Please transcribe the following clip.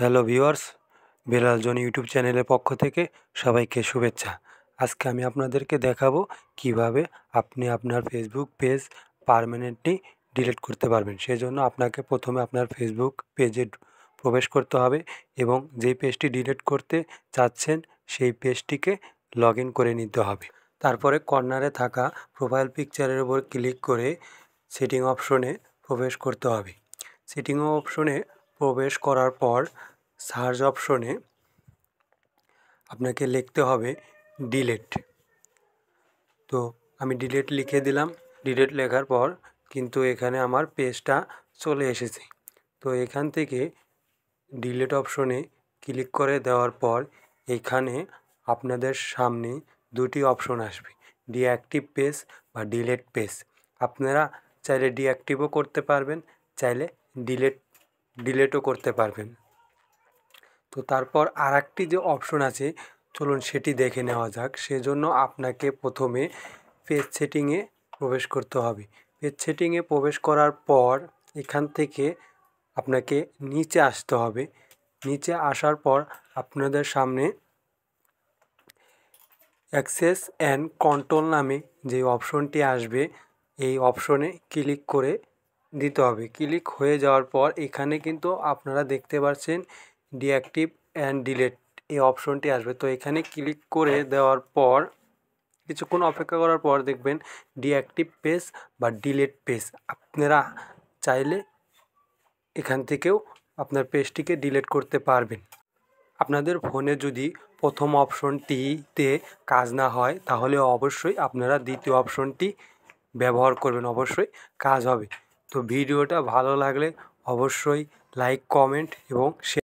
Hello viewers, Belal জন YouTube চ্যানেলের পক্ষ থেকে সবাইকে শুভেচ্ছা। আজকে আমি আপনাদেরকে দেখাবো কিভাবে আপনি আপনার ফেসবুক পেজ পার্মানেন্টলি ডিলিট করতে পারবেন। সেজন্য আপনাকে প্রথমে আপনার ফেসবুক পেজে প্রবেশ করতে হবে এবং যেই পেজটি ডিলিট করতে চাচ্ছেন সেই পেজটিকে লগ ইন করে নিতে হবে। তারপরে কর্নারে থাকা প্রোফাইল পিকচারের উপর ক্লিক করে সেটিং অপশনে প্রবেশ করতে হবে। সেটিং অপশনে প্রবেশ করার পর সার্চ অপশনে আপনাকে লিখতে হবে ডিলিট। তো আমি ডিলিট লিখে দিলাম। ডিলিট লেখার পর কিন্তু এখানে আমার পেজটা চলে এসেছে। তো এখান থেকে ডিলিট অপশনে ক্লিক করে দেওয়ার পর এখানে আপনাদের সামনে দুটি অপশন আসবে, ডিঅ্যাক্টিভ পেজ বা ডিলিট পেজ। আপনারা চাইলে ডিঅ্যাক্টিভও করতে পারবেন, চাইলে ডিলিটও করতে পারবেন। তো তারপর আরেকটি যে অপশন আছে, চলুন সেটি দেখে নেওয়া যাক। সেজন্য আপনাকে প্রথমে পেজ সেটিংয়ে প্রবেশ করতে হবে। পেজ সেটিংয়ে প্রবেশ করার পর এখান থেকে আপনাকে নিচে আসতে হবে। নিচে আসার পর আপনাদের সামনে অ্যাক্সেস অ্যান্ড কন্ট্রোল নামে যে অপশনটি আসবে, এই অপশনে ক্লিক করে দিতে হবে। ক্লিক হয়ে যাওয়ার পর এখানে কিন্তু আপনারা দেখতে পাচ্ছেন ডিঅ্যাক্টিভ অ্যান্ড ডিলিট এই অপশনটি আসবে। তো এখানে ক্লিক করে দেওয়ার পর কিছুক্ষণ অপেক্ষা করার পর দেখবেন ডিঅ্যাক্টিভ পেজ বা ডিলিট পেজ। আপনারা চাইলে এখান থেকেও আপনার পেজটিকে ডিলিট করতে পারবেন। আপনাদের ফোনে যদি প্রথম অপশনটিতে কাজ না হয় তাহলে অবশ্যই আপনারা দ্বিতীয় অপশনটি ব্যবহার করবেন, অবশ্যই কাজ হবে। তো ভিডিওটা ভালো লাগলে অবশ্যই লাইক, কমেন্ট এবং শেয়ার